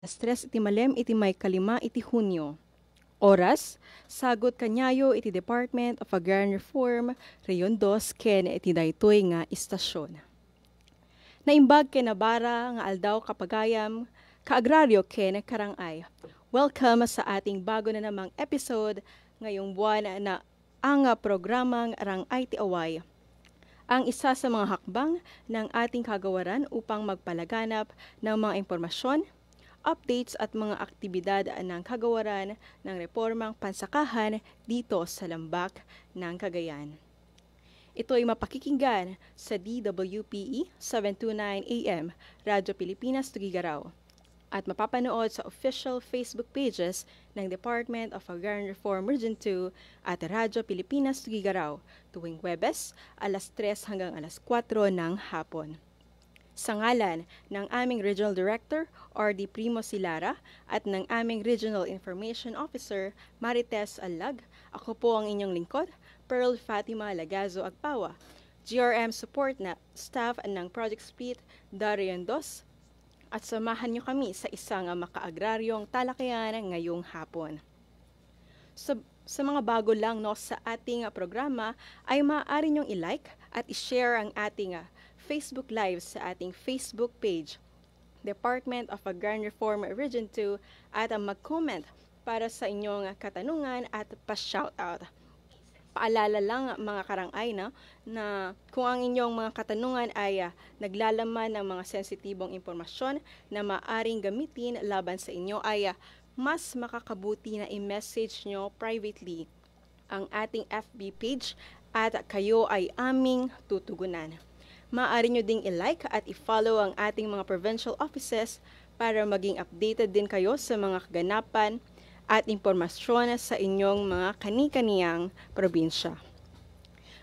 Stress iti malem iti may kalima iti Hunyo. Oras, sagot kanyayo iti Department of Agrarian Reform, Rayon 2, ken iti daytoy nga istasyon. Naimbag ken nabara nga aldaw kapagayam, kaagraryo ken karangay. Welcome sa ating bago na namang episode ngayong buwan na ang programang Rangay ti Away. Ang isa sa mga hakbang ng ating kagawaran upang magpalaganap ng mga impormasyon, updates at mga aktibidad ng kagawaran ng reformang pansakahan dito sa lambak ng Cagayan. Ito ay mapakikinggan sa DWPE 729 AM, Radyo Pilipinas Tugigaraw, at mapapanood sa official Facebook pages ng Department of Agrarian Reform Region 2 at Radyo Pilipinas Tugigaraw tuwing Huwebes, alas 3 hanggang alas 4 ng hapon. Sa ngalan ng aming Regional Director, R.D. Primo Silara, at ng aming Regional Information Officer, Marites Alag, ako po ang inyong lingkod, Pearl Fatima Lagazo Agpawa, GRM Support na staff ng Project Split, Darion 2, at samahan niyo kami sa isang makaagraryong talakayan ngayong hapon. Sa mga bago lang sa ating programa ay maaari niyong i-like at i-share ang ating Facebook Live sa ating Facebook page, Department of Agrarian Reform Region 2, at mag-comment para sa inyong katanungan at pa-shoutout. Paalala lang mga karangay na kung ang inyong mga katanungan ay naglalaman ng mga sensitibong impormasyon na maaring gamitin laban sa inyo ay mas makakabuti na i-message nyo privately ang ating FB page at kayo ay aming tutugunan. Maaari nyo ding i-like at i-follow ang ating mga provincial offices para maging updated din kayo sa mga kaganapan at impormasyon sa inyong mga kani-kaniyang probinsya.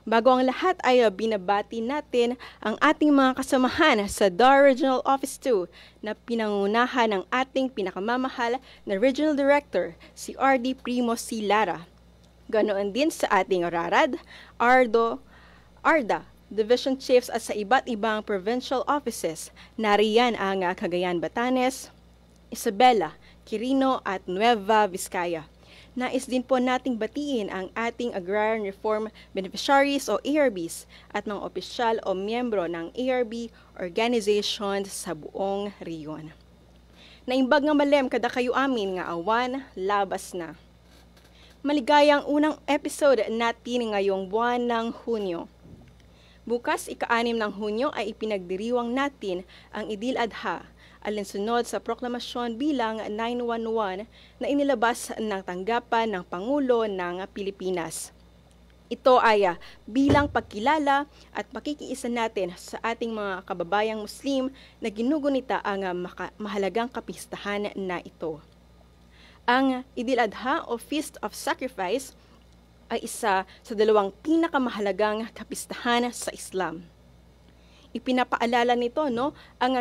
Bago ang lahat ay binabati natin ang ating mga kasamahan sa DAR Regional Office 2 na pinangunahan ng ating pinakamamahal na Regional Director, si R.D. Primo Silara. Ganoon din sa ating RARAD, ARDA, Division Chiefs at sa iba't ibang provincial offices. Nariyan ang Cagayan, Batanes, Isabela, Quirino at Nueva Vizcaya. Nais din po nating batiin ang ating Agrarian Reform Beneficiaries o ARBs at mga opisyal o miyembro ng ARB organizations sa buong riyon. Naimbag nga malem kada kayo amin nga awan labas na. Maligayang unang episode natin ngayong buwan ng Hunyo. Bukas, ika-6 ng Hunyo ay ipinagdiriwang natin ang Idil Adha, alinsunod sa proklamasyon bilang 911 na inilabas ng tanggapan ng Pangulo ng Pilipinas. Ito ay bilang pagkilala at pakikiisa natin sa ating mga kababayang Muslim na ginugunita ang mahalagang kapistahan na ito. Ang Idil Adha o Feast of Sacrifice ay isa sa dalawang pinakamahalagang kapistahan sa Islam. Ipinapaalala nito ang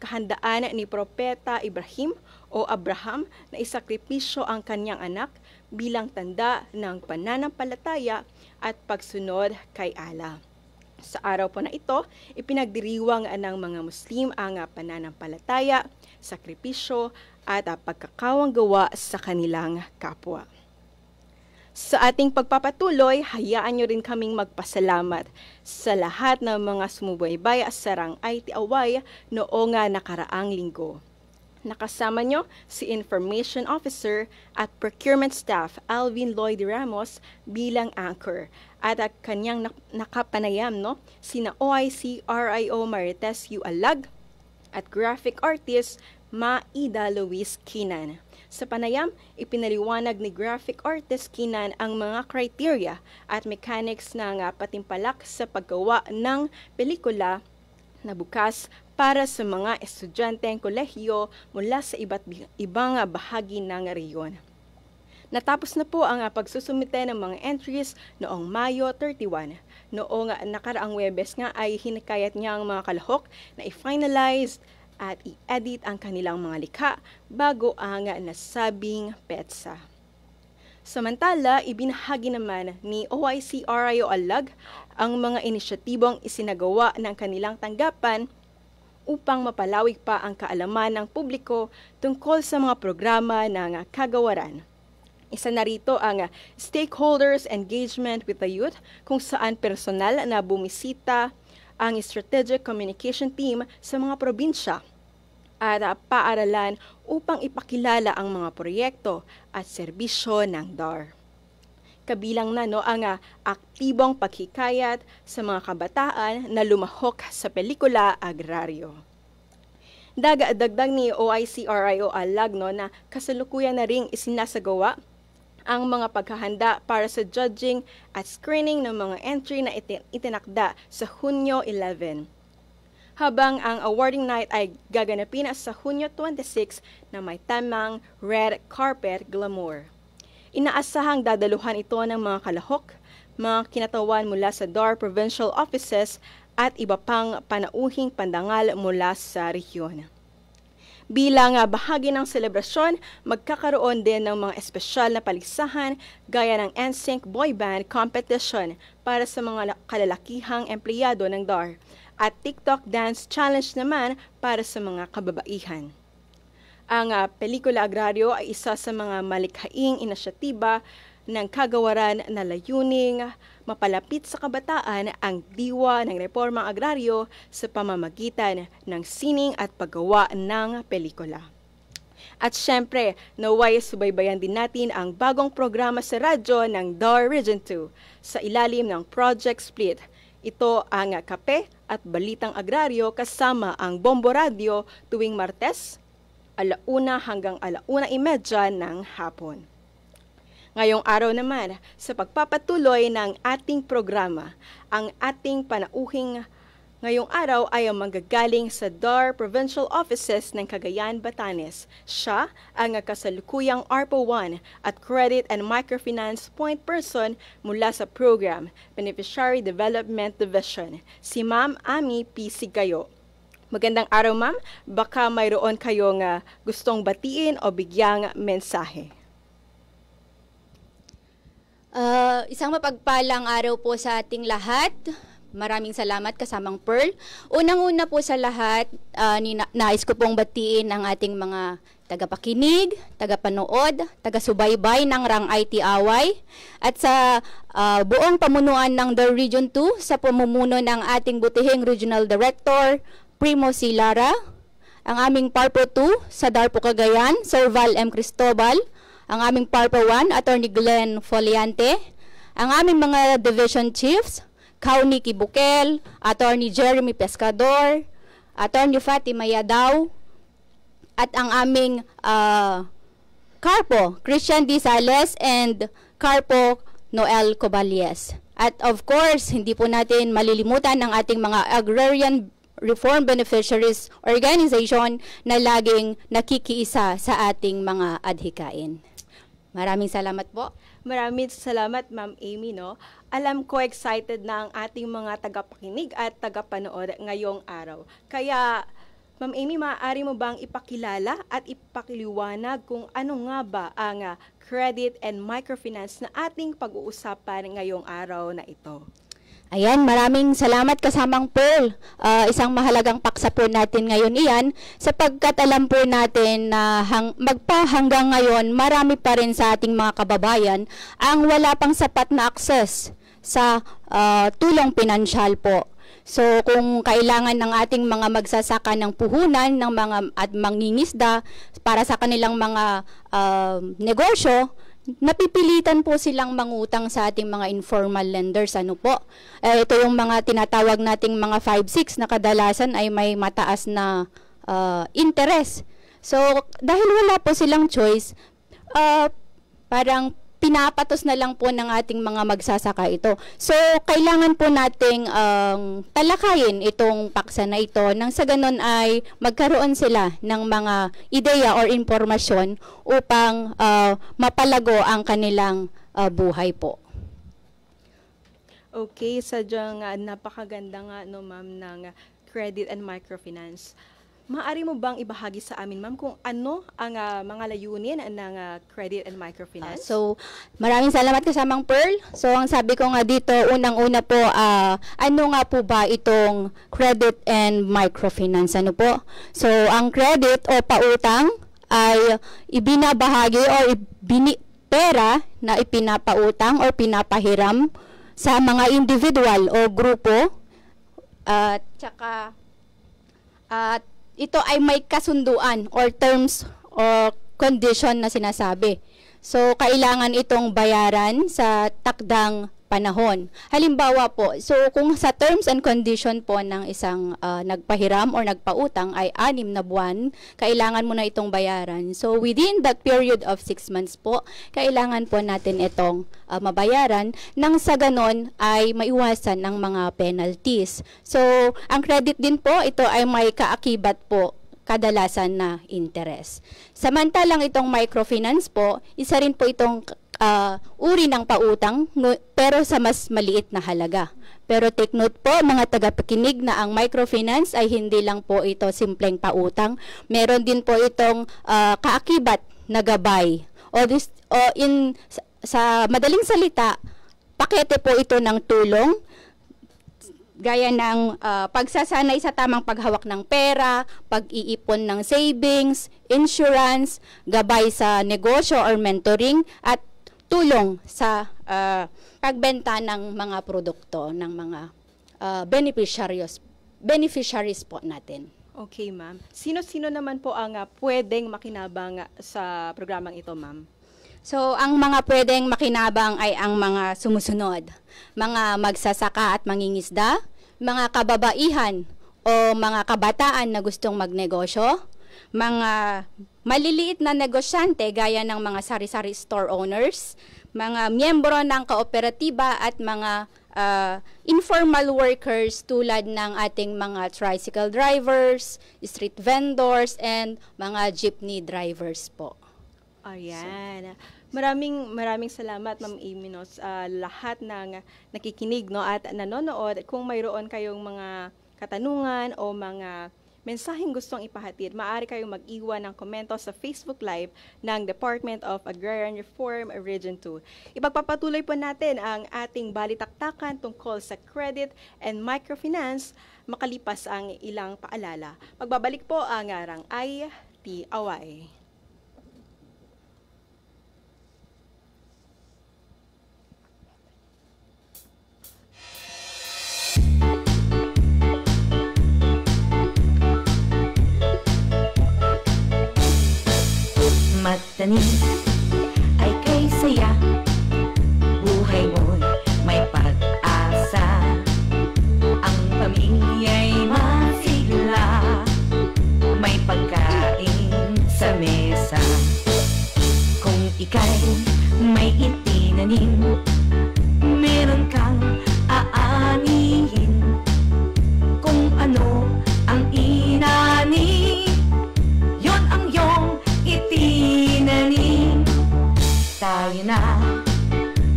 kahandaan ni Propeta Ibrahim o Abraham na isakripisyo ang kanyang anak bilang tanda ng pananampalataya at pagsunod kay Allah. Sa araw po na ito, ipinagdiriwang ng mga Muslim ang pananampalataya, sakripisyo at pagkakawang gawa sa kanilang kapwa. Sa ating pagpapatuloy, hayaan nyo rin kaming magpasalamat sa lahat ng mga sumubaybay sa Rangay ti Away noong nakaraang linggo. Nakasama nyo si Information Officer at Procurement Staff Alvin Lloyd Ramos bilang anchor at kanyang nakapanayam sina OIC RIO Marites U. Alag at graphic artist Maida Luis Kinan. Sa panayam, ipinaliwanag ni graphic artist Kinan ang mga criteria at mechanics ng patimpalak sa paggawa ng pelikula na bukas para sa mga estudyanteng kolehiyo mula sa iba't ibang bahagi ng rehiyon. Natapos na po ang pagsusumite ng mga entries noong Mayo 31. Noong nakaraang Huwebes ay hinikayat niya ang mga kalahok na i-finalize at i-edit ang kanilang mga likha bago ang nasabing petsa. Samantala, ibinahagi naman ni OIC RIO Alag ang mga inisyatibong isinagawa ng kanilang tanggapan upang mapalawig pa ang kaalaman ng publiko tungkol sa mga programa ng kagawaran. Isa na rito ang stakeholders engagement with the youth, kung saan personal na bumisita ang strategic communication team sa mga probinsya at paaralan upang ipakilala ang mga proyekto at serbisyo ng DAR. Kabilang na ang aktibong paghikayat sa mga kabataan na lumahok sa pelikula agraryo. Dagdag ni OICRIO Alagno na kasalukuyan na ring isinasagawa ang mga paghahanda para sa judging at screening ng mga entry na itinakda sa Hunyo 11. Habang ang awarding night ay gaganapin sa Hunyo 26 na may tamang red carpet glamour. Inaasahang dadaluhan ito ng mga kalahok, mga kinatawan mula sa DAR provincial offices at iba pang panauhing pandangal mula sa rehiyon. Bilang bahagi ng selebrasyon, magkakaroon din ng mga espesyal na paligsahan gaya ng NSYNC boy band competition para sa mga kalalakihang empleyado ng DAR at TikTok dance challenge naman para sa mga kababaihan. Ang pelikula agraryo ay isa sa mga malikhaing inisyatiba ng kagawaran na layuning mapalapit sa kabataan ang diwa ng reformang agraryo sa pamamagitan ng sining at paggawa ng pelikula. At syempre, naway subaybayan din natin ang bagong programa sa radyo ng DAR Region 2 sa ilalim ng Project Split. Ito ang Kape at Balitang Agraryo kasama ang Bombo Radio tuwing Martes, 1:00 hanggang 1:30 ng hapon. Ngayong araw naman, sa pagpapatuloy ng ating programa, ang ating panauhing ngayong araw ay manggagaling sa DAR Provincial Offices ng Cagayan, Batanes. Siya ang kasalukuyang ARPA 1 at Credit and Microfinance Point Person mula sa program Beneficiary Development Division, si Ma'am Ami P. Sigayo. Magandang araw, Ma'am. Baka mayroon kayong gustong batiin o bigyang mensahe. Isang mapagpalang araw po sa ating lahat. Maraming salamat kasamang Pearl. Unang-una po sa lahat, nais ko pong batiin ang ating mga tagapakinig, tagapanood, taga-subaybay ng Rang IT Away at sa buong pamunuan ng The Region 2 sa pamumuno ng ating butihing Regional Director, Primo C. Lara, ang aming Parpo 2 sa Darpo Cagayan, Sir Val M. Cristobal, ang aming Parpo 1, Attorney Glenn Foliante, ang aming mga Division Chiefs, Kauni Kibukel, Attorney Jeremy Pescador, Attorney Fatima Yadaw, at ang aming Carpo, Christian D. Sales, and Carpo Noel Cobalies. At of course, hindi po natin malilimutan ang ating mga Agrarian Reform Beneficiaries Organization na laging nakikiisa sa ating mga adhikain. Maraming salamat po. Maraming salamat, Ma'am Amy. Alam ko excited na ang ating mga tagapakinig at tagapanood ngayong araw. Kaya, Ma'am Amy, maaari mo bang ipakilala at ipakiliwanag kung ano nga ba ang credit and microfinance na ating pag-uusapan ngayong araw na ito? Ayan, maraming salamat kasamang Pearl. Isang mahalagang paksa po natin ngayon iyan sapagkat alam po natin na hanggang ngayon marami pa rin sa ating mga kababayan ang wala pang sapat na access sa tulong pinansyal po. So kung kailangan ng ating mga magsasaka ng puhunan ng mga at mangingisda para sa kanilang mga negosyo, napipilitan po silang mangutang sa ating mga informal lenders. Ano po? Ito yung mga tinatawag nating mga 5-6 na kadalasan ay may mataas na interest. So, dahil wala po silang choice, parang pinapatos na lang po ng ating mga magsasaka ito. So, kailangan po nating talakayin itong paksa na ito nang sa ganun ay magkaroon sila ng mga ideya or impormasyon upang mapalago ang kanilang buhay po. Okay, sadyang napakaganda nga, no, Ma'am, ng credit and microfinance. Maaari mo bang ibahagi sa amin, ma'am, kung ano ang mga layunin ng credit and microfinance? So, maraming salamat kasamang Pearl. So, ang sabi ko nga dito, unang-una po, ano nga po ba itong credit and microfinance? Ano po? So, ang credit o pautang ay ibinabahagi o pera na ipinapautang o pinapahiram sa mga individual o grupo at ito ay may kasunduan or terms or condition na sinasabi. So, kailangan itong bayaran sa takdang panahon. Halimbawa po, so kung sa terms and condition po ng isang nagpahiram or nagpautang ay 6 na buwan, kailangan mo na itong bayaran. So, within that period of 6 months po, kailangan po natin itong mabayaran nang sa ganon ay maiwasan ng mga penalties. So, ang credit din po, ito ay may kaakibat po kadalasan na interest. Samantalang itong microfinance po, isa rin po itong uri ng pautang pero sa mas maliit na halaga. Pero take note po mga tagapakinig na ang microfinance ay hindi lang po ito simpleng pautang. Meron din po itong kaakibat na gabay. Sa madaling salita, pakete po ito ng tulong gaya ng pagsasanay sa tamang paghawak ng pera, pag-iipon ng savings, insurance, gabay sa negosyo or mentoring, at tulong sa pagbenta ng mga produkto ng mga beneficiaries po natin. Okay, ma'am. Sino-sino naman po ang pwedeng makinabang sa programang ito, ma'am? So, ang mga pwedeng makinabang ay ang mga sumusunod. Mga magsasaka at mangingisda, mga kababaihan o mga kabataan na gustong magnegosyo, mga maliliit na negosyante gaya ng mga sari-sari store owners, mga miyembro ng kooperatiba at mga informal workers tulad ng ating mga tricycle drivers, street vendors, and mga jeepney drivers po. Ayan. Maraming salamat, Ma'am Amy, no, sa lahat ng nakikinig, no, at nanonood. Kung mayroon kayong mga katanungan o mga mensaheng gustong ipahatid, maaari kayong mag-iwan ng komento sa Facebook Live ng Department of Agrarian Reform Region 2. Ipagpapatuloy po natin ang ating balitaktakan tungkol sa credit and microfinance makalipas ang ilang paalala. Magbabalik po ang Rang IT Away. Matanim ay kay saya, buhay mo'y may pag-asa, ang pamilya'y masigla, may pagkain sa mesa. Kung ika'y may itinanim, meron kang aanihin. Kung ano ang inanim, yon ang iyong itinanim. Tayo na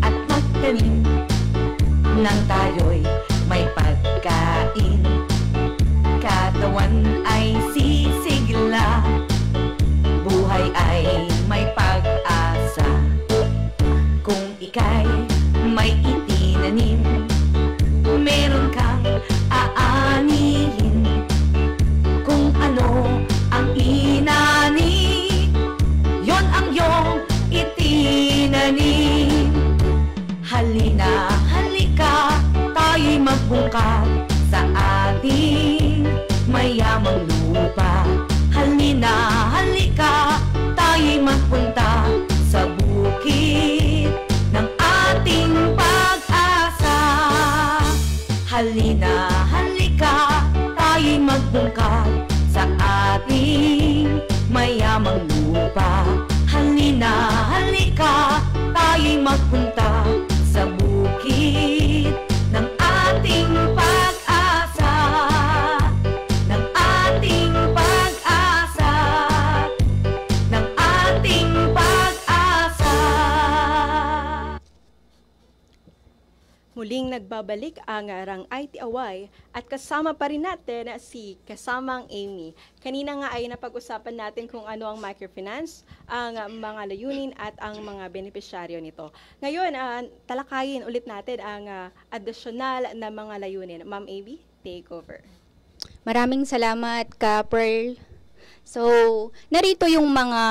at magtanim nang tayo'y may pagkain. Katawan ay sisigla, buhay ay may pag-asa. Kung ika'y may itinanim, meron kang aanihin. Kung ano ang inanim, yon ang iyong itinanim. Halina, halika, tayo'y magbungkag sa ating mayamang lupa. Halina, halika, tayo'y magpunta sa bukid ng ating pag-asa. Halina, halika, tayo'y magbungkag sa ating mayamang lupa. Halina, halika, tayo'y magpunta sa bukid ng ating pag-asa. Ng ating pag-asa. Ng ating pag-asa. Muling nagbabalik ang Rang IT Away at kasama pa rin natin si kasamang Amy. Kanina nga ay napag-usapan natin kung ano ang microfinance, ang mga layunin at ang mga benepisyaryo nito. Ngayon, talakayin ulit natin ang additional na mga layunin. Ma'am Amy, take over. Maraming salamat ka, Pearl. So, narito yung mga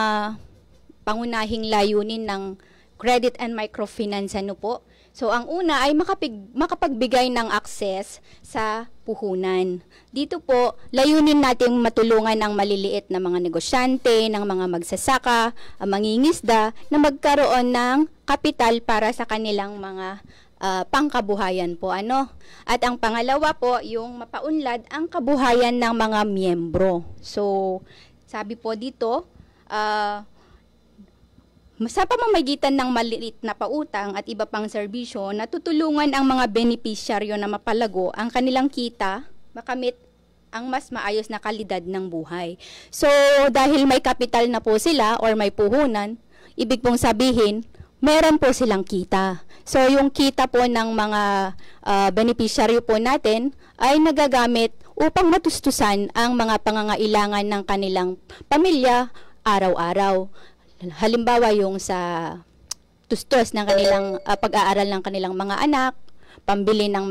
pangunahing layunin ng credit and microfinance po. So, ang una ay makapagbigay ng access sa puhunan. Dito po, layunin nating matulungan ang maliliit na mga negosyante, ng mga magsasaka, mangingisda, na magkaroon ng kapital para sa kanilang mga pangkabuhayan po. At ang pangalawa po, yung mapaunlad ang kabuhayan ng mga miyembro. So, sabi po dito, sa pamamagitan ng maliit na pautang at iba pang serbisyo, natutulungan ang mga benepisyaryo na mapalago ang kanilang kita, makamit ang mas maayos na kalidad ng buhay. So, dahil may kapital na po sila or may puhunan, ibig pong sabihin, meron po silang kita. So, yung kita po ng mga benepisyaryo po natin ay nagagamit upang matustusan ang mga pangangailangan ng kanilang pamilya araw-araw. Halimbawa yung sa tustos ng kanilang pag-aaral ng kanilang mga anak, pambili ng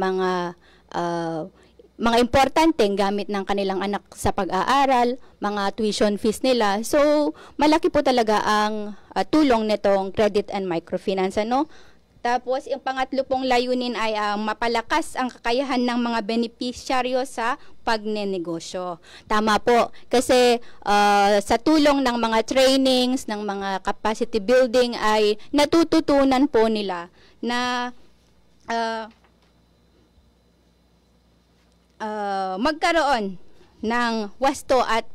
mga importanteng gamit ng kanilang anak sa pag-aaral, mga tuition fees nila. So, malaki po talaga ang tulong nitong credit and microfinance. Tapos, yung pangatlo pong layunin ay mapalakas ang kakayahan ng mga benepisyaryo sa pagnenegosyo. Tama po, kasi sa tulong ng mga trainings, ng mga capacity building ay natututunan po nila na magkaroon ng wasto at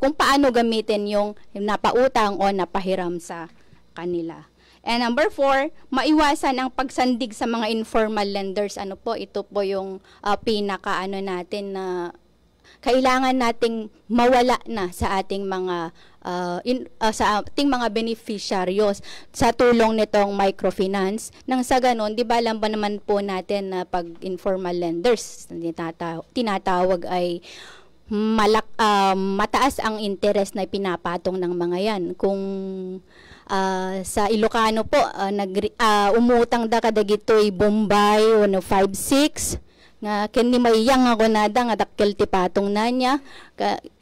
kung paano gamitin yung napautang o napahiram sa kanila. And number 4, maiwasan ang pagsandig sa mga informal lenders. Ito po yung natin na kailangan nating mawala na sa ating mga beneficiaryos sa tulong nitong microfinance. Nang sa ganon, di ba alam ba naman po natin na pag informal lenders tinatawag ay mataas ang interest na pinapatong ng mga yan. Kung sa Ilocano po, umutang da kadagitoy Bombay, 5-6, nga kani may yang ako nada nga dakkel ti patong na niya.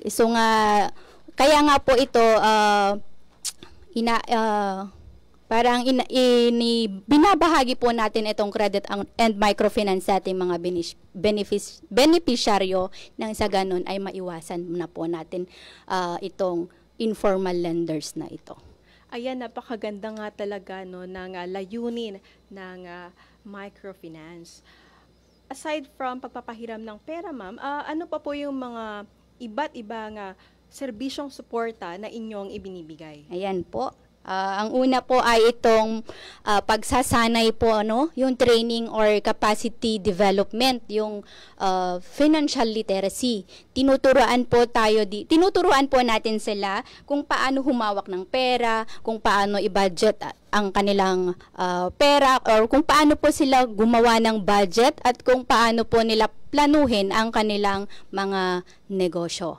So nga, kaya nga po ito, binabahagi po natin itong credit and microfinance sa ating mga beneficiaryo nang sa ganun ay maiwasan na po natin itong informal lenders na ito. Ayan, napakaganda nga talaga ng layunin ng microfinance. Aside from pagpapahiram ng pera, ma'am, ano pa po yung mga iba't ibang serbisyong suporta na inyong ibinibigay? Ayan po. Ang una po ay itong pagsasanay po, yung training or capacity development, yung financial literacy. Tinuturuan po natin sila kung paano humawak ng pera, kung paano i-budget ang kanilang pera, or kung paano po sila gumawa ng budget at kung paano po nila planuhin ang kanilang mga negosyo.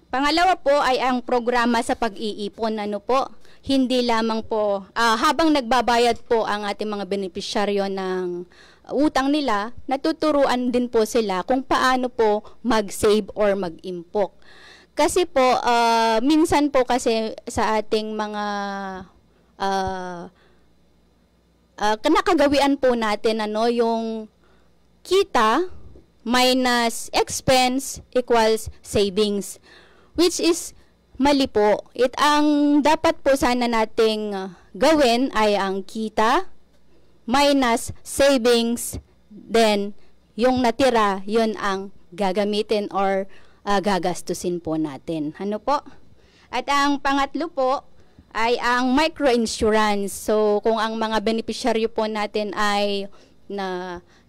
Pangalawa po ay ang programa sa pag-iipon. Hindi lamang po, habang nagbabayad po ang ating mga benepisyaryo ng utang nila, natuturuan din po sila kung paano po mag-save or mag-impok. Kasi po, minsan po kasi sa ating mga nakagawian po natin, yung kita minus expense equals savings, which is mali po. Ang dapat po sana nating gawin ay ang kita minus savings, then yung natira, yun ang gagamitin or gagastusin po natin. At ang pangatlo po ay ang microinsurance. So, kung ang mga beneficiaryo po natin ay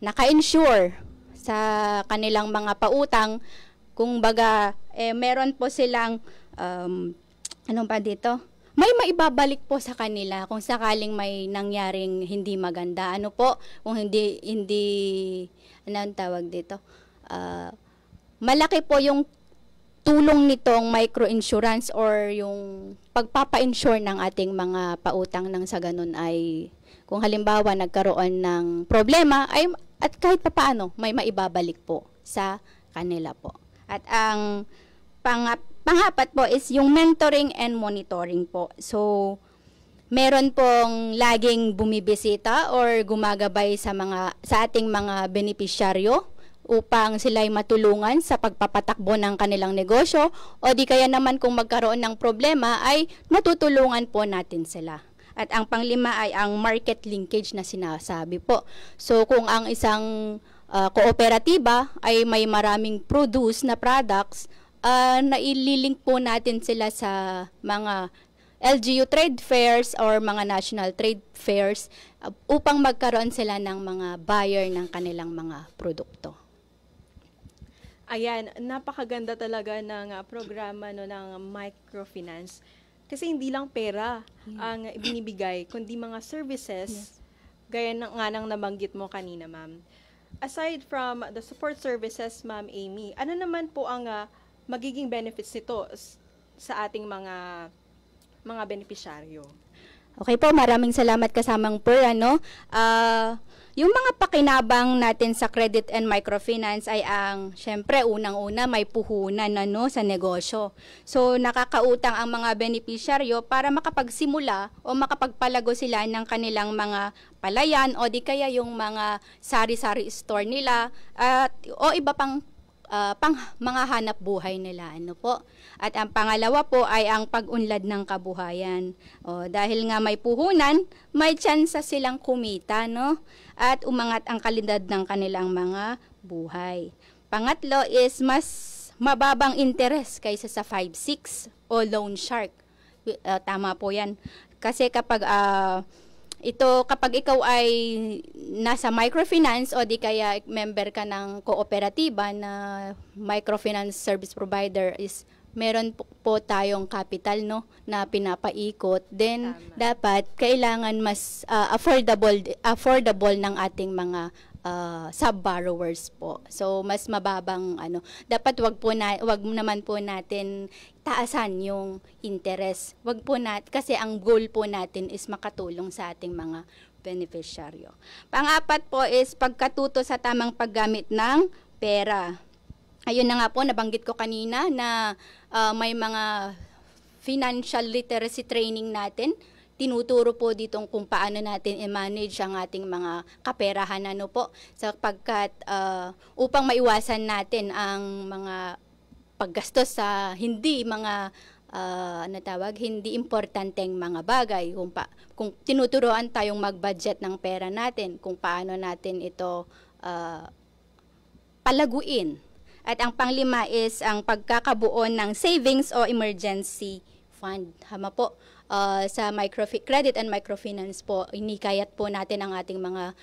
naka-insure sa kanilang mga pautang, kung baga, meron po silang may maibabalik po sa kanila kung sakaling may nangyaring hindi maganda. Ano po, kung hindi anong tawag dito? Malaki po yung tulong nitong microinsurance or yung pagpapa-insure ng ating mga pautang nang sa ganun ay kung halimbawa nagkaroon ng problema ay at kahit papaano may maibabalik po sa kanila po. At ang pangapat po is yung mentoring and monitoring po. So meron pong laging bumibisita or gumagabay sa ating mga benepisyaryo upang sila'y matulungan sa pagpapatakbo ng kanilang negosyo o di kaya naman kung magkaroon ng problema ay natutulungan po natin sila. At ang panglima ay ang market linkage na sinasabi po. So kung ang isang kooperatiba ay may maraming produce na products, naililink po natin sila sa mga LGU trade fairs or mga national trade fairs upang magkaroon sila ng mga buyer ng kanilang mga produkto. Ayan, napakaganda talaga ng programa ng microfinance. Kasi hindi lang pera ang binibigay, kundi mga services, gaya nga nang nabanggit mo kanina, ma'am. Aside from the support services, Ma'am Amy, ano naman po ang magiging benefits nito sa ating mga benepisyaryo? Okay po, maraming salamat kasamang Per. Yung mga pakinabang natin sa credit and microfinance ay syempre, unang-una may puhunan sa negosyo. So, nakakautang ang mga benepisyaryo para makapagsimula o makapagpalago sila ng kanilang mga palayan o di kaya yung mga sari-sari store nila o iba pang mga hanap buhay nila. At ang pangalawa po ay ang pag-unlad ng kabuhayan. Dahil nga may puhunan, may tsansa silang kumita, at umangat ang kalidad ng kanilang mga buhay. Pangatlo is mas mababang interest kaysa sa 5-6 o loan shark. Tama po yan. Kasi kapag ikaw ay nasa microfinance o di kaya member ka ng kooperatiba na microfinance service provider is meron po tayong capital na pinapaikot, then dapat kailangan mas affordable ng ating mga sub-borrowers po. So mas mababang dapat wag naman po natin taasan yung interest. Wag po kasi ang goal po natin is makatulong sa ating mga beneficiaryo. Pang-apat po is pagkatuto sa tamang paggamit ng pera. Ayun na nga po, nabanggit ko kanina na may mga financial literacy training natin. Tinuturo po ditong kung paano natin i-manage ang ating mga kaperahan po, sapagkat upang maiwasan natin ang mga paggastos sa hindi importanteng mga bagay. Kung tinuturoan tayong mag-budget ng pera natin, kung paano natin ito palaguin. At ang panglima is ang pagkakabuo ng savings o emergency fund. Po, sa credit and microfinance po, inikayat po natin ang ating mga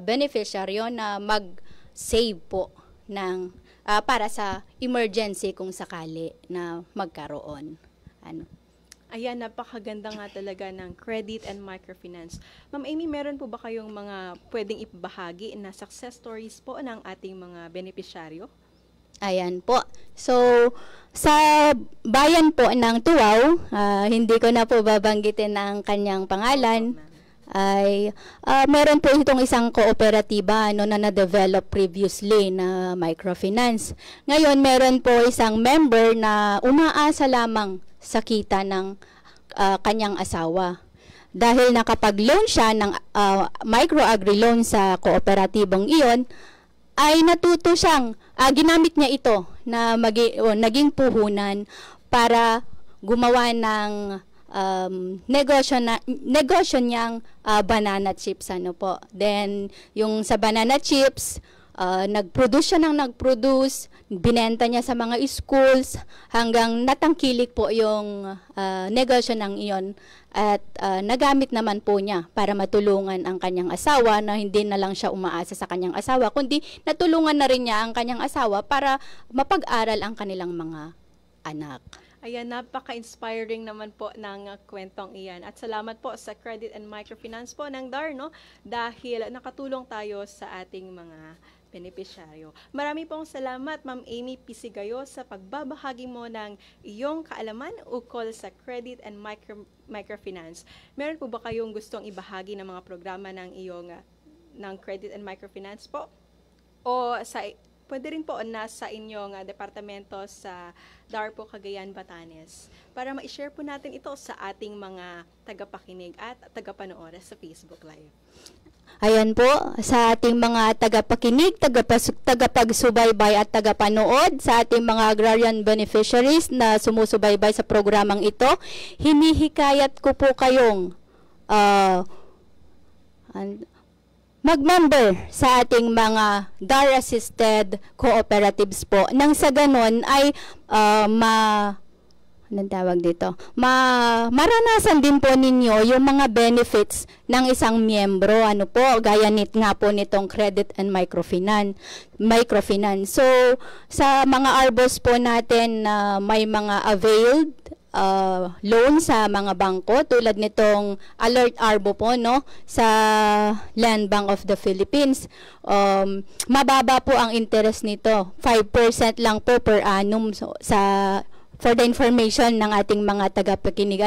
beneficiaryo na mag-save po para sa emergency kung sakali na magkaroon. Ayan, napakaganda nga talaga ng credit and microfinance. Ma'am Amy, meron po ba kayong mga pwedeng ibahagi na success stories po ng ating mga beneficiaryo? Ayan po. So, sa bayan po ng Tuaw, hindi ko na po babanggitin ang kanyang pangalan, ay meron po itong isang kooperatiba na na-develop previously na microfinance. Ngayon, meron po isang member na umaasa lamang sa kita ng kanyang asawa. Dahil nakapag-loan siya ng micro-agri-loan sa kooperatibong iyon, ay natuto siyang, ginamit niya ito na naging puhunan para gumawa ng negosyo niyang banana chips. Then, yung sa banana chips, nag-produce siya binenta niya sa mga schools hanggang natangkilik po yung negosyo ng iyon at nagamit naman po niya para matulungan ang kanyang asawa na hindi na lang siya umaasa sa kanyang asawa kundi natulungan na rin niya ang kanyang asawa para mapag-aral ang kanilang mga anak. Ayan, napaka-inspiring naman po ng kwentong iyan. At salamat po sa Credit and Microfinance po ng DAR, no? Dahil nakatulong tayo sa ating mga benepisyaryo. Marami pong salamat, Ma'am Amy Pisigayo, sa pagbabahagi mo ng iyong kaalaman ukol sa Credit and Microfinance. Meron po ba kayong gustong ibahagi ng mga programa ng iyong ng Credit and Microfinance po? O pwede rin po nasa inyong departamento sa DAR po Cagayan, Batanes, para ma-share po natin ito sa ating mga tagapakinig at tagapanood sa Facebook Live. Ayan po, sa ating mga tagapakinig, tagapagsubaybay at tagapanood, sa ating mga agrarian beneficiaries na sumusubaybay sa programang ito, hinihikayat ko po kayong mag-member sa ating mga DAR-assisted cooperatives po. Nang sa ganon ay maranasan din po ninyo yung mga benefits ng isang miyembro, gaya nga po nitong Credit and Microfinance. So, sa mga ARBOs po natin na may mga availed loan sa mga bangko tulad nitong Alert Arbo po, no, sa Land Bank of the Philippines. Mababa po ang interest nito, 5% lang po per annum, for the information ng ating mga tagapakinig,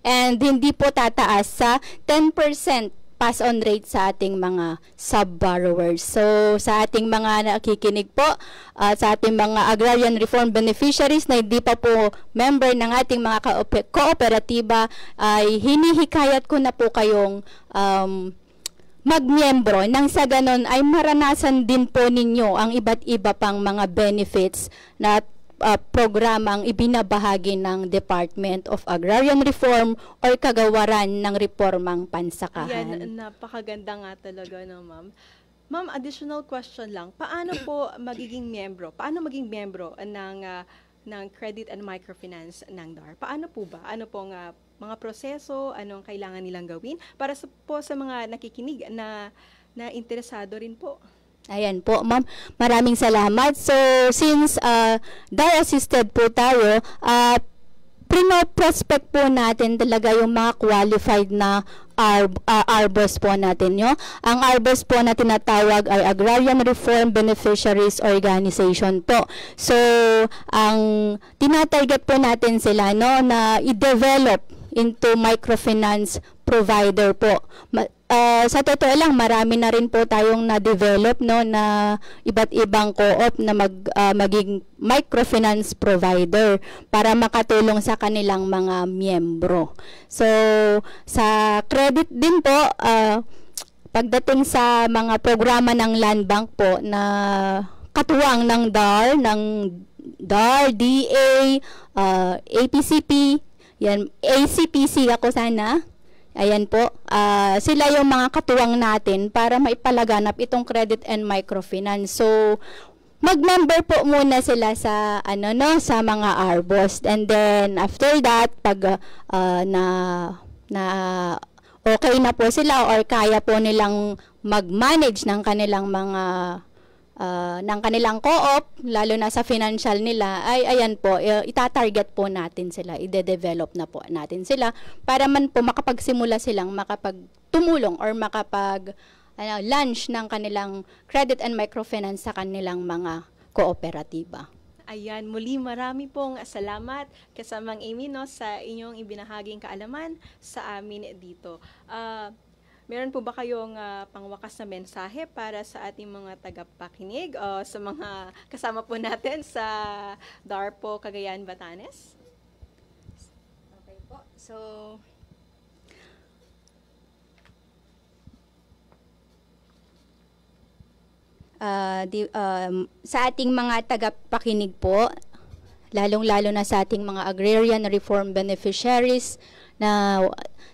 and hindi po tataas sa 10% pass-on rate sa ating mga sub-borrowers. So, sa ating mga nakikinig po, sa ating mga agrarian reform beneficiaries na hindi pa po member ng ating mga kooperatiba, ay hinihikayat ko na po kayong magmiyembro nang sa ganon ay maranasan din po ninyo ang iba't iba pang mga benefits na programang ibinabahagi ng Department of Agrarian Reform or kagawaran ng reformang pansakahan. Yan, napakaganda nga talaga, no, ma'am. Ma'am, additional question lang. Paano po maging miyembro ng Credit and Microfinance ng DAR? Paano po ba? Ano pong mga proseso, anong kailangan nilang gawin para sa mga nakikinig na interesado rin po? Ayan po, ma'am. Maraming salamat. So, since DAR-assisted po tayo, prospect po natin talaga yung mga qualified na ARBOs po natin. Ang ARBOs po na tinatawag ay Agrarian Reform Beneficiaries Organization po. So, ang tinatarget po natin sila, na i-develop into microfinance provider po. Sa totoo lang, marami na rin po tayong na-develop, na iba't ibang co-op na maging microfinance provider para makatulong sa kanilang mga miyembro. So, sa credit din po, pagdating sa mga programa ng Land Bank po na katuwang ng DAR, DA, APCP, yan, ACPC ako sana. Ayan po, sila yung mga katuwang natin para maipalaganap itong Credit and Microfinance. So, mag-member po muna sila sa sa mga ARBOs, and then after that, pag okay na po sila or kaya po nilang mag-manage ng kanilang mga ng kanilang co-op, lalo na sa financial nila, ay ayan po, itatarget po natin sila, ide-develop na po natin sila para man po makapagsimula silang makapagtumulong or launch ng kanilang Credit and Microfinance sa kanilang mga kooperatiba. Ayan, muli marami pong salamat kasamang Amy, sa inyong ibinahaging kaalaman sa amin dito. Meron po ba kayong pangwakas na mensahe para sa ating mga tagapakinig o sa mga kasama po natin sa DAR po Cagayan, Batanes? Okay po. So, sa ating mga tagapakinig po, lalong-lalo na sa ating mga agrarian reform beneficiaries na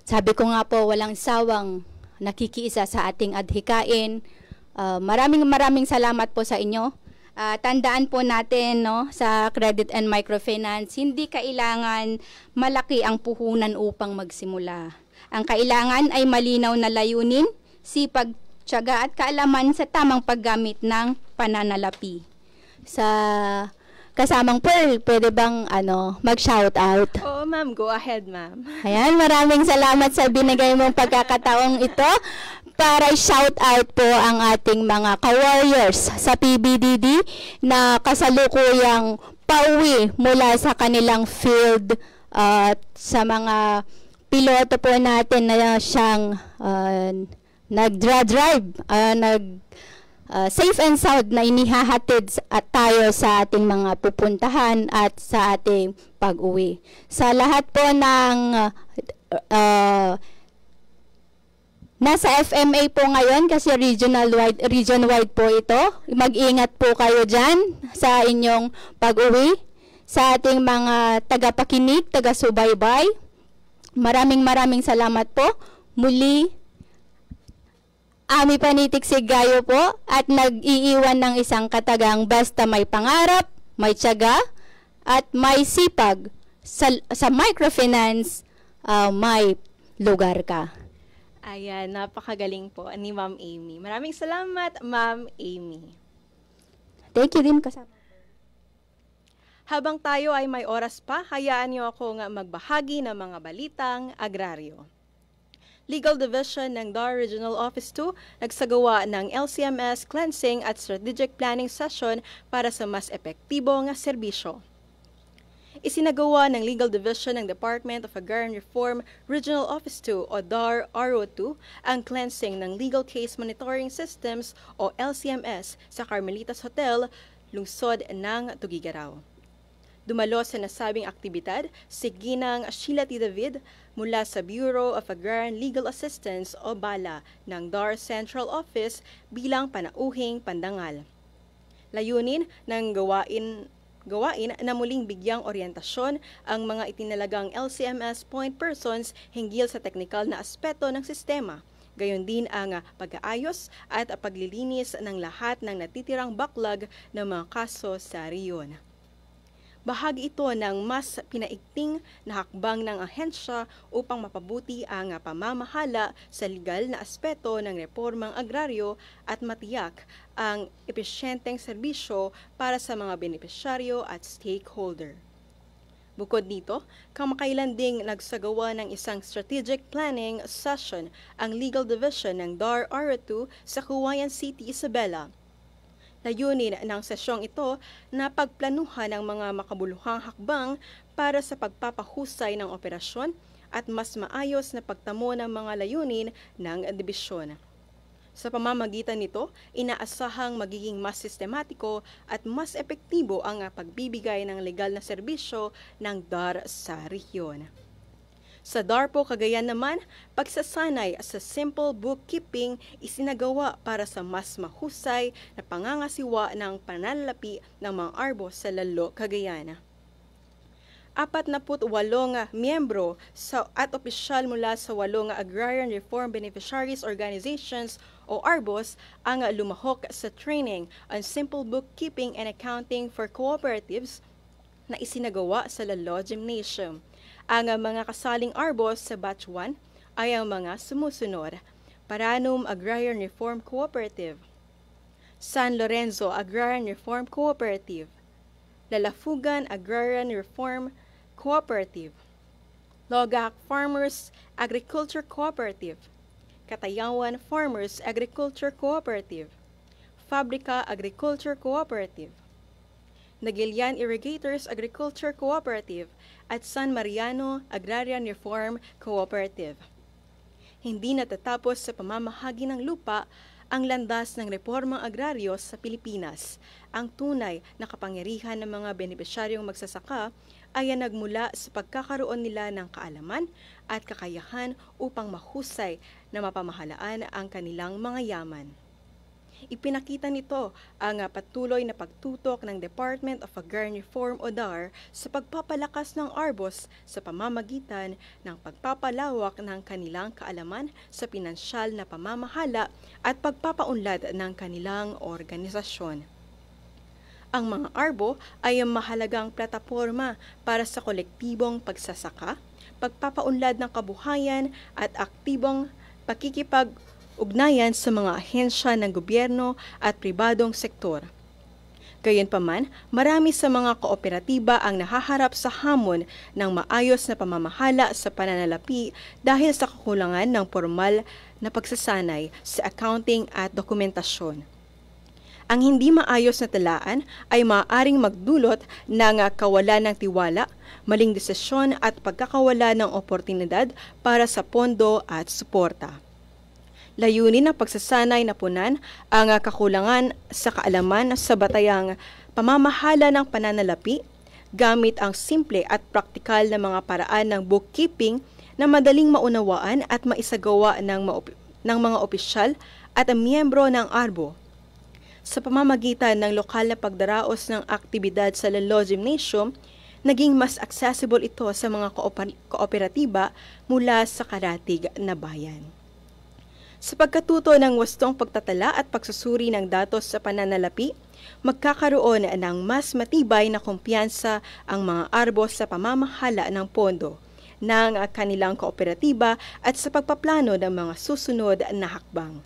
sabi ko nga po walang sawang nakikiisa sa ating adhikain. Maraming salamat po sa inyo. Tandaan po natin, sa Credit and Microfinance, hindi kailangan malaki ang puhunan upang magsimula. Ang kailangan ay malinaw na layunin, sipag, tiyaga at kaalaman sa tamang paggamit ng pananalapi. Sa kasamang Pearl, pwede bang mag-shout out? Oo, ma'am. Go ahead, ma'am. Ayan, maraming salamat sa binigay mong pagkakataong ito para shout out po ang ating mga ka-warriors sa PBDD na kasalukuyang pauwi mula sa kanilang field at sa mga piloto po natin na siyang nag-drive, safe and sound na inihahatid at tayo sa ating mga pupuntahan at sa ating pag-uwi. Sa lahat po ng nasa FMA po ngayon kasi region-wide po ito, mag-ingat po kayo dyan sa inyong pag-uwi. Sa ating mga tagapakinig, taga-subaybay, maraming salamat po. Muli, Ami Panitik Sigayo po at nag-iiwan ng isang katagang basta may pangarap, may tiyaga, at may sipag. Sa microfinance, may lugar ka. Ayan, napakagaling po ni Ma'am Amy. Maraming salamat, Ma'am Amy. Thank you din kasama. Habang tayo ay may oras pa, hayaan niyo ako nga magbahagi ng mga balitang agraryo. Legal Division ng DAR Regional Office 2 nagsagawa ng LCMS Cleansing at Strategic Planning Session para sa mas epektibong serbisyo. Isinagawa ng Legal Division ng Department of Agrarian Reform Regional Office 2 o DAR RO2 ang cleansing ng Legal Case Monitoring Systems o LCMS sa Carmelitas Hotel, lungsod ng Tugigaraw. Dumalo sa nasabing aktibidad si Ginang Sheila T. David mula sa Bureau of Agrarian Legal Assistance o BALA ng DAR Central Office bilang panauhing pandangal. Layunin ng gawain na muling bigyang oryentasyon ang mga itinalagang LCMS point persons hinggil sa teknikal na aspeto ng sistema. Gayon din ang pag-aayos at paglilinis ng lahat ng natitirang backlog ng mga kaso sa riyon. Bahagi ito ng mas pinaigting na hakbang ng ahensya upang mapabuti ang pamamahala sa legal na aspeto ng reformang agraryo at matiyak ang epesyenteng serbisyo para sa mga benepisyaryo at stakeholder. Bukod dito, kamakailan ding nagsagawa ng isang strategic planning session ang Legal Division ng DAR RO2 sa Cauayan City, Isabela. Layunin ng sesyong ito na pagplanuhan ang mga makabuluhang hakbang para sa pagpapahusay ng operasyon at mas maayos na pagtamo ng mga layunin ng dibisyon. Sa pamamagitan nito, inaasahang magiging mas sistematiko at mas epektibo ang pagbibigay ng legal na serbisyo ng DAR sa rehiyon. Sa DAR po Cagayan naman, pagsasanay sa simple bookkeeping isinagawa para sa mas mahusay na pangangasiwa ng pananalapi ng mga arbo sa Lalo, Cagayan. 48 miyembro at opisyal mula sa 8 Agrarian Reform Beneficiaries Organizations o ARBOS ang lumahok sa training on simple bookkeeping and accounting for cooperatives na isinagawa sa Lalo Gymnasium. Ang mga kasaling ARBOS sa Batch 1 ay ang mga sumusunod: Paranum Agrarian Reform Cooperative, San Lorenzo Agrarian Reform Cooperative, Lalafugan Agrarian Reform Cooperative, Logac Farmers Agriculture Cooperative, Katayawan Farmers Agriculture Cooperative, Fabrica Agriculture Cooperative, Nagilian Irrigators Agriculture Cooperative at San Mariano Agrarian Reform Cooperative. Hindi natatapos sa pamamahagi ng lupa ang landas ng reformang agraryo sa Pilipinas. Ang tunay na kapangyarihan ng mga benepisyaryong magsasaka ay nagmula sa pagkakaroon nila ng kaalaman at kakayahan upang mahusay na mapamahalaan ang kanilang mga yaman. Ipinakita nito ang patuloy na pagtutok ng Department of Agrarian Reform o DAR sa pagpapalakas ng ARBOS sa pamamagitan ng pagpapalawak ng kanilang kaalaman sa pinansyal na pamamahala at pagpapaunlad ng kanilang organisasyon. Ang mga ARBO ay mahalagang plataporma para sa kolektibong pagsasaka, pagpapaunlad ng kabuhayan at aktibong pakikipag-ugnayan sa mga ahensya ng gobyerno at pribadong sektor. Gayunpaman, marami sa mga kooperatiba ang nahaharap sa hamon ng maayos na pamamahala sa pananalapi dahil sa kakulangan ng formal na pagsasanay sa accounting at dokumentasyon. Ang hindi maayos na talaan ay maaaring magdulot ng kawalan ng tiwala, maling desisyon at pagkakawala ng oportunidad para sa pondo at suporta. Layunin ng pagsasanay na punan ang kakulangan sa kaalaman sa batayang pamamahala ng pananalapi gamit ang simple at praktikal na mga paraan ng bookkeeping na madaling maunawaan at maisagawa ng mga opisyal at miyembro ng ARBO. Sa pamamagitan ng lokal na pagdaraos ng aktibidad sa Lalo Gymnasium, naging mas accessible ito sa mga kooperatiba mula sa karatig na bayan. Sa pagkatuto ng wastong pagtatala at pagsusuri ng datos sa pananalapi, magkakaroon ng mas matibay na kumpiyansa ang mga ARBO sa pamamahala ng pondo ng kanilang kooperatiba at sa pagpaplano ng mga susunod na hakbang.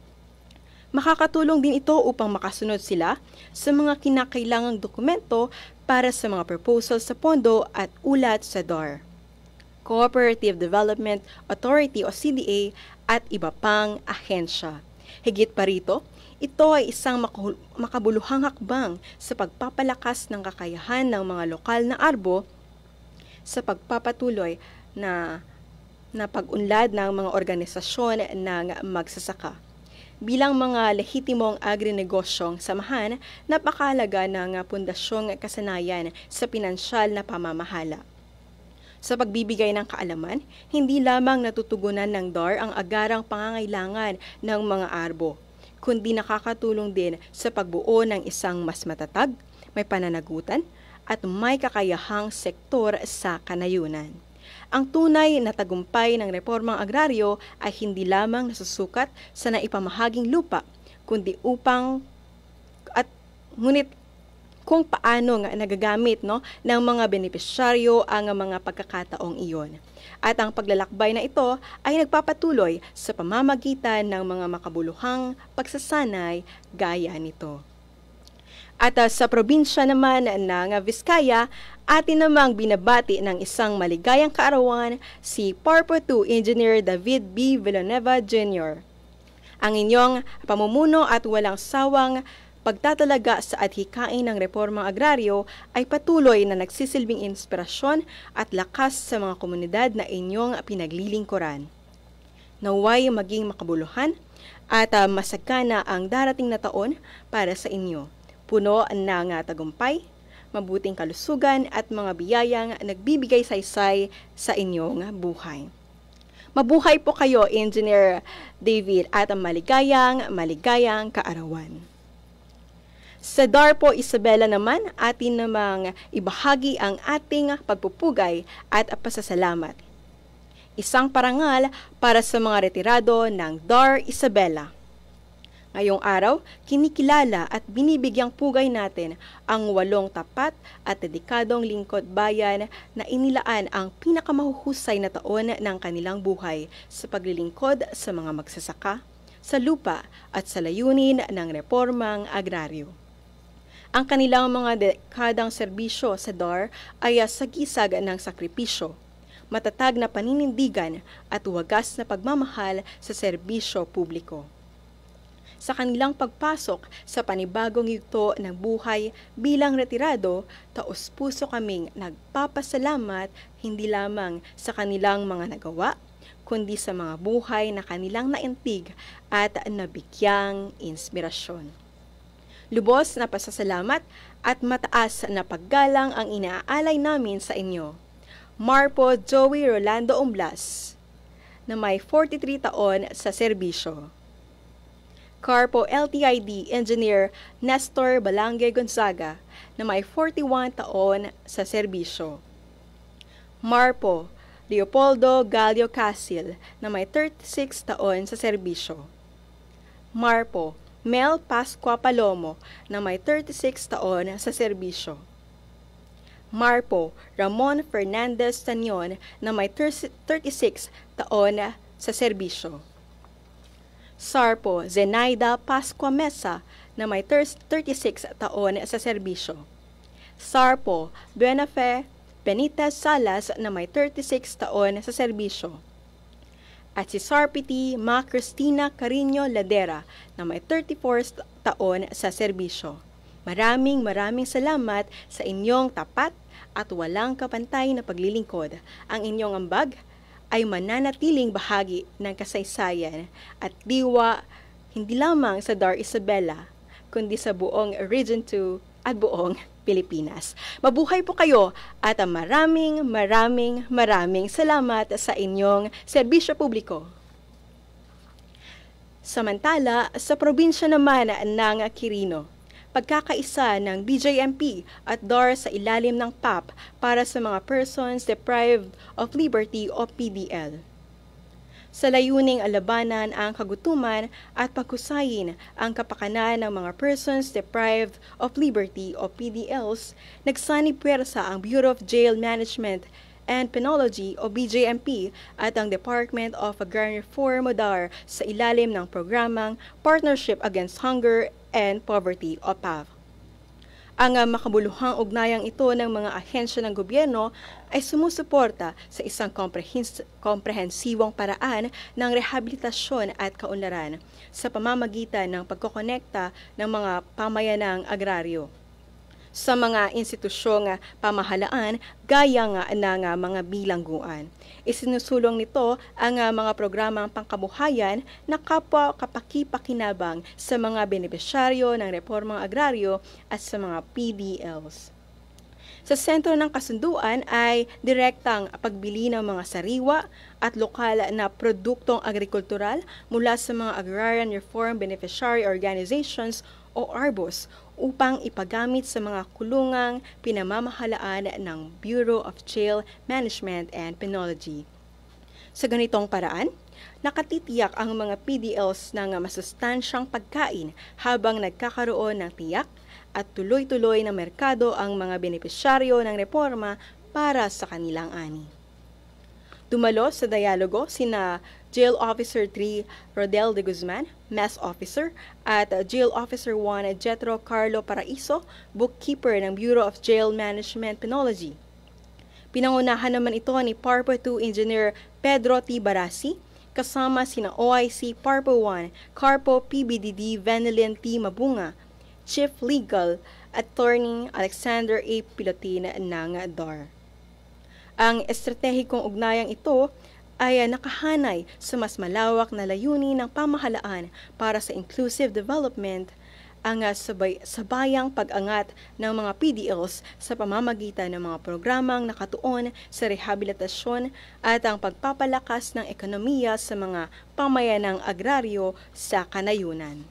Makakatulong din ito upang makasunod sila sa mga kinakailangang dokumento para sa mga proposal sa pondo at ulat sa DAR, Cooperative Development Authority o CDA at iba pang ahensya. Higit pa rito, ito ay isang makabuluhang hakbang sa pagpapalakas ng kakayahan ng mga lokal na ARBO sa pagpapatuloy na pag-unlad ng mga organisasyon ng magsasaka. Bilang mga lehitimong agrinegosyong samahan, napakahalaga ng pundasyong kasanayan sa pinansyal na pamamahala. Sa pagbibigay ng kaalaman, hindi lamang natutugunan ng DAR ang agarang pangangailangan ng mga ARBO, kundi nakakatulong din sa pagbuo ng isang mas matatag, may pananagutan, at may kakayahang sektor sa kanayunan. Ang tunay na tagumpay ng reformang agraryo ay hindi lamang nasusukat sa naipamahaging lupa, kundi ngunit kung paano nga nagagamit ng mga benepisyaryo ang mga pagkakataong iyon. At ang paglalakbay na ito ay nagpapatuloy sa pamamagitan ng mga makabuluhang pagsasanay gaya nito. At sa probinsya naman ng Vizcaya, atin namang binabati ng isang maligayang kaarawan si Parpo 2 Engineer David B. Villanueva Jr. Ang inyong pamumuno at walang sawang pagtatalaga sa adhikain ng reformang agraryo ay patuloy na nagsisilbing inspirasyon at lakas sa mga komunidad na inyong pinaglilingkuran. Naway maging makabuluhan at masagana ang darating na taon para sa inyo. Puno ng tagumpay, mabuting kalusugan at mga biyayang nagbibigay saysay sa inyong buhay. Mabuhay po kayo, Engineer David, at maligayang kaarawan. Sa DAR po, Isabela naman, atin namang ibahagi ang ating pagpupugay at pasasalamat. Isang parangal para sa mga retirado ng DAR Isabela. Ngayong araw, kinikilala at binibigyang pugay natin ang 8 tapat at dedikadong lingkod bayan na inilaan ang pinakamahuhusay na taon ng kanilang buhay sa paglilingkod sa mga magsasaka, sa lupa at sa layunin ng reformang agraryo. Ang kanilang mga dekadang serbisyo sa DAR ay sagisag ng sakripisyo, matatag na paninindigan at wagas na pagmamahal sa serbisyo publiko. Sa kanilang pagpasok sa panibagong yugto ng buhay bilang retirado, taos-puso kaming nagpapasalamat hindi lamang sa kanilang mga nagawa, kundi sa mga buhay na kanilang naintig at nabigyang inspirasyon. Lubos na pasasalamat at mataas na paggalang ang inaalay namin sa inyo. Marpo Joey Rolando Umblas, na may 43 taon sa serbisyo. Carpo LTID Engineer Nestor Balangge Gonzaga, na may 41 taon sa serbisyo. Marpo Leopoldo Galio Casil, na may 36 taon sa serbisyo. Marpo Mel Pascua Palomo, na may 36 taon sa serbisyo. Marpo Ramon Fernandez Tanyon, na may 36 taon sa serbisyo. Sarpo Zenaida Pascua Mesa, na may 36 taon sa serbisyo. Sarpo Buenafe Benitez Salas na may 36 taon sa serbisyo. At si Sarpiti Ma Cristina Carino Ladera na may 34 taon sa serbisyo. Maraming salamat sa inyong tapat at walang kapantay na paglilingkod. Ang inyong ambag ay mananatiling bahagi ng kasaysayan at diwa hindi lamang sa Dar Isabela, kundi sa buong Region 2 at buong Pilipinas. Mabuhay po kayo at maraming salamat sa inyong serbisyo publiko. Samantala, sa probinsya naman ng Quirino, pagkakaisa ng BJMP at DAR sa ilalim ng PAP para sa mga persons deprived of liberty o PDL. Sa layuning alabanan ang kagutuman at paghusayin ang kapakanan ng mga persons deprived of liberty o PDLs, nagsanib puwersa ang Bureau of Jail Management and Penology o BJMP at ang Department of Agrarian Reform o DAR sa ilalim ng programang Partnership Against Hunger and Poverty o PAV. Ang makabuluhang ugnayang ito ng mga ahensya ng gobyerno ay sumusuporta sa isang komprehensibong paraan ng rehabilitasyon at kaunlaran sa pamamagitan ng pagkokonekta ng mga pamayanang agraryo sa mga institusyong pamahalaan gaya nga ng mga bilangguan. Isinusulong nito ang mga programang pangkabuhayan na kapwa kapaki-pakinabang sa mga benepisyaryo ng reformang agraryo at sa mga PDLs. Sa sentro ng kasunduan ay direktang pagbili ng mga sariwa at lokal na produktong agrikultural mula sa mga Agrarian Reform Beneficiary Organizations o ARBOS upang ipagamit sa mga kulungang pinamamahalaan ng Bureau of Jail Management and Penology. Sa ganitong paraan, nakatitiyak ang mga PDLs ng masustansyang pagkain habang nagkakaroon ng tiyak at tuloy-tuloy na merkado ang mga benepisyaryo ng reforma para sa kanilang ani. Dumalo sa dialogo sina Jail Officer 3 Rodel de Guzman, Mess Officer, at Jail Officer 1 Jetro Carlo Paraiso, Bookkeeper ng Bureau of Jail Management Penology. Pinangunahan naman ito ni PARPO 2 Engineer Pedro T. Barasi, kasama sina OIC PARPO 1, Carpo PBDD Venelin T. Mabunga, Chief Legal Attorney Alexander A. Pilotin ng DAR. Ang estratehikong ugnayang ito ay nakahanay sa mas malawak na layunin ng pamahalaan para sa inclusive development, ang sabayang pag-angat ng mga PDLs sa pamamagitan ng mga programang nakatuon sa rehabilitasyon at ang pagpapalakas ng ekonomiya sa mga pamayanang agraryo sa kanayunan.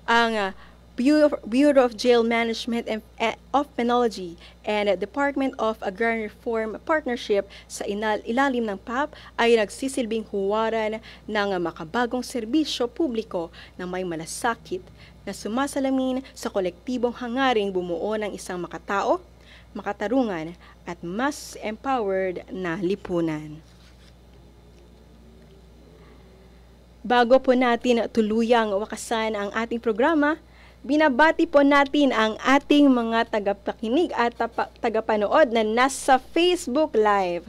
Ang Bureau of Jail Management and of Penology and Department of Agrarian Reform Partnership sa ilalim ng PAP ay nagsisilbing huwaran ng makabagong serbisyo publiko na may malasakit na sumasalamin sa kolektibong hangaring bumuo ng isang makatao, makatarungan at mas empowered na lipunan. Bago po natin tuluyang wakasan ang ating programa, binabati po natin ang ating mga tagapakinig at tagapanood na nasa Facebook Live.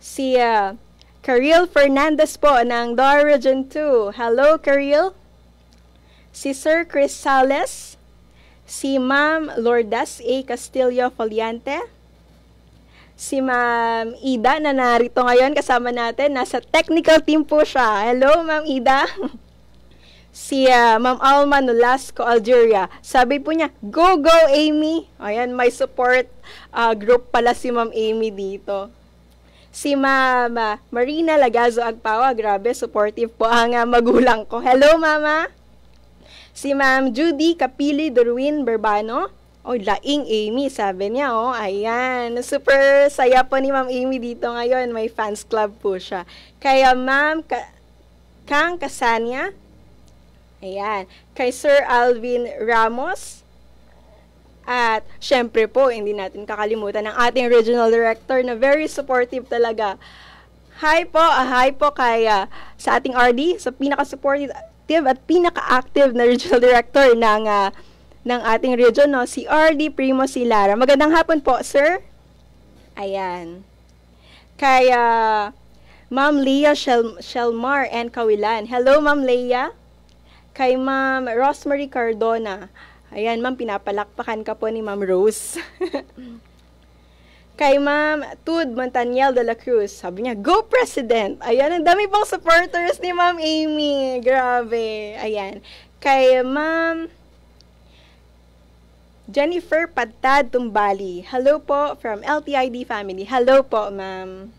Si Karil Fernandez po ng DAR Region 2. Hello, Karil. Si Sir Chris Sales. Si Ma'am Lourdes A. Castillo Foliante. Si Ma'am Ida na narito ngayon kasama natin. Nasa technical team po siya. Hello, Ma'am Ida. Si Ma'am Alma Nolasco, Algeria. Sabi po niya, go, go, Amy. Ayan, may support group pala si Ma'am Amy dito. Si Ma'am Marina Lagazo Agpawa, grabe, supportive po ang magulang ko. Hello, Mama. Si Ma'am Judy Capili Dorwin Berbano. Laing Amy, sabi niya, ayan. Super saya po ni Ma'am Amy dito ngayon. May fans club po siya. Kaya Ma'am Kang Kasanya, ayan, kay Sir Alvin Ramos. At syempre po, hindi natin kakalimutan ang ating regional director na very supportive talaga. Hi po kay sa ating RD, sa pinaka-supportive active at pinaka-active na regional director ng ating region, no, si R.D. Primo Silara. Magandang hapon po, sir. Ayan. Kay Ma'am Leah Shelmar and Kawilan. Hello, Ma'am Leah. Kay Ma'am Rosemary Cardona. Ayan, ma'am, pinapalakpakan ka po ni Ma'am Rose. Kay Ma'am Tud Montaniel de la Cruz. Sabi niya, go President! Ayan, ang dami pong supporters ni Ma'am Amy. Grabe. Ayan. Kay Ma'am Jennifer Padtad Tumbali. Hello po from LTID family. Hello po, ma'am.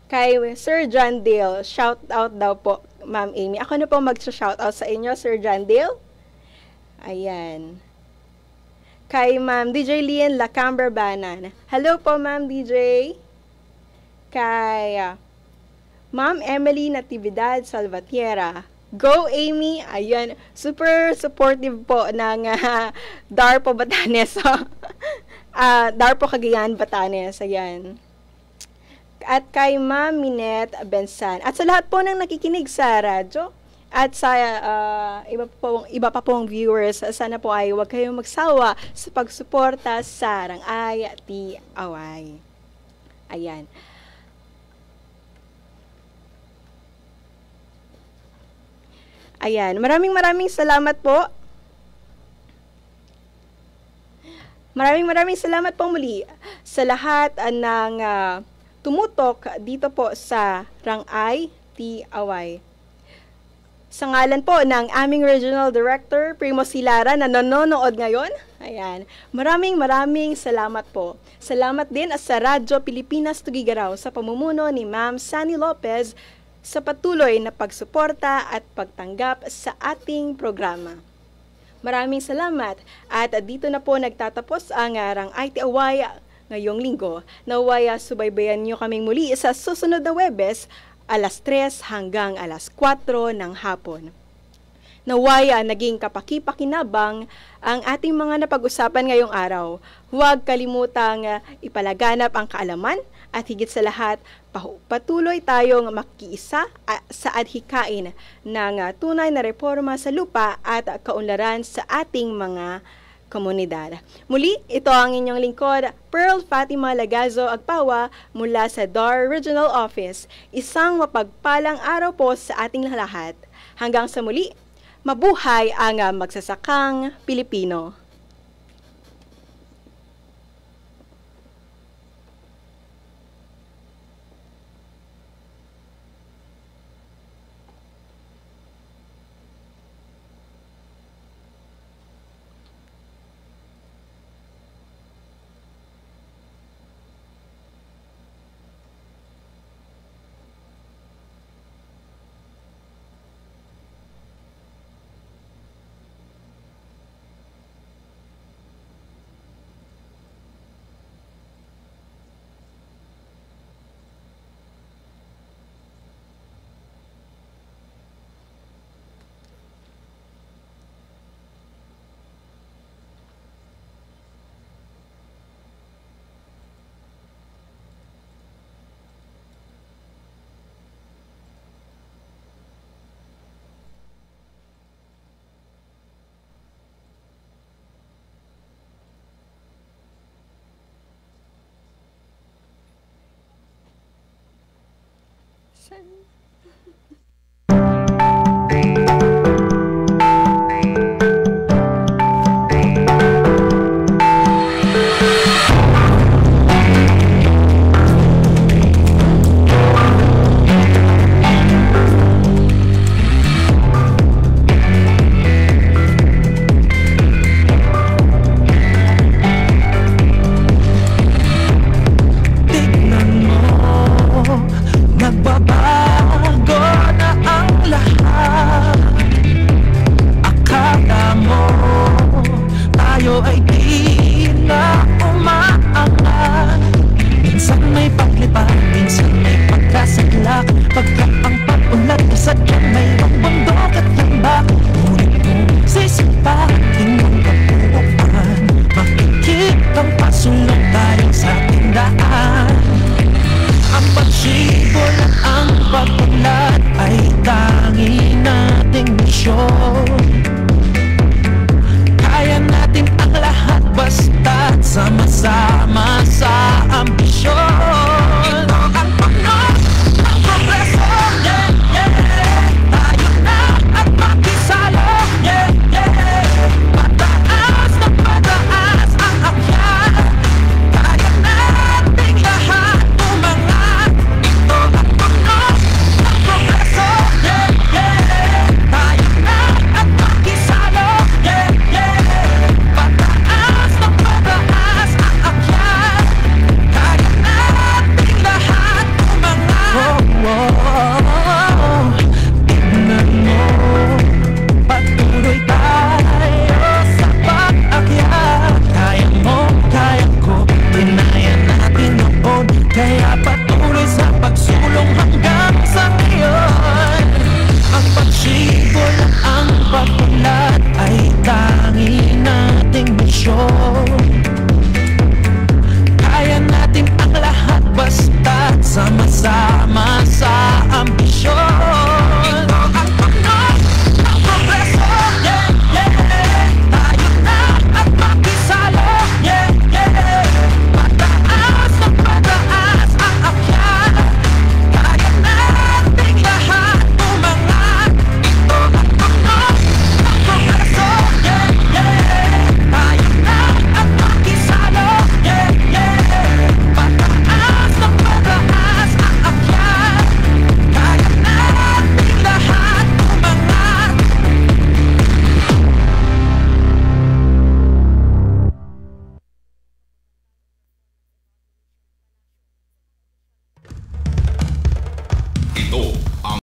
Kay Sir John Dale. Shout out daw po, Ma'am Amy. Ako na po mag-shout out sa inyo, Sir John Dale. Ayan. Kay Ma'am DJ Lian Lacamber Banan. Hello po, Ma'am DJ. Kay Ma'am Emily Natividad Salvatierra. Go, Amy! Ayan, super supportive po ng DARPO Batanes. DARPO Cagayan, Batanes. Ayan. At kay Ma'am Minette Bensan. At sa lahat po ng nakikinig sa radyo, at sa iba pa pong viewers, sana po ay huwag kayong magsawa sa pagsuporta sa Rangay Tiaway. Ayan. Ayan. Maraming salamat po. Maraming salamat po muli sa lahat ng tumutok dito po sa Rangay Tiaway. Sa ngalan po ng aming Regional Director, Primo Silara, na nanonood ngayon. Ayan. Maraming salamat po. Salamat din sa Radyo Pilipinas Tugigaraw sa pamumuno ni Ma'am Sani Lopez sa patuloy na pagsuporta at pagtanggap sa ating programa. Maraming salamat at dito na po nagtatapos ang Rangay Tiaway ngayong linggo. Naway subaybayan nyo kaming muli sa susunod na Webes, alas 3 hanggang alas 4 ng hapon. Naway naging kapaki-pakinabang ang ating mga napag-usapan ngayong araw. Huwag kalimutang ipalaganap ang kaalaman at higit sa lahat, patuloy tayong makiisa sa adhikain ng tunay na reforma sa lupa at kaunlaran sa ating mga komunidad. Muli, ito ang inyong lingkod, Pearl Fatima Lagazo Agpawa mula sa DAR Regional Office. Isang mapagpalang araw po sa ating lahat. Hanggang sa muli, mabuhay ang magsasakang Pilipino.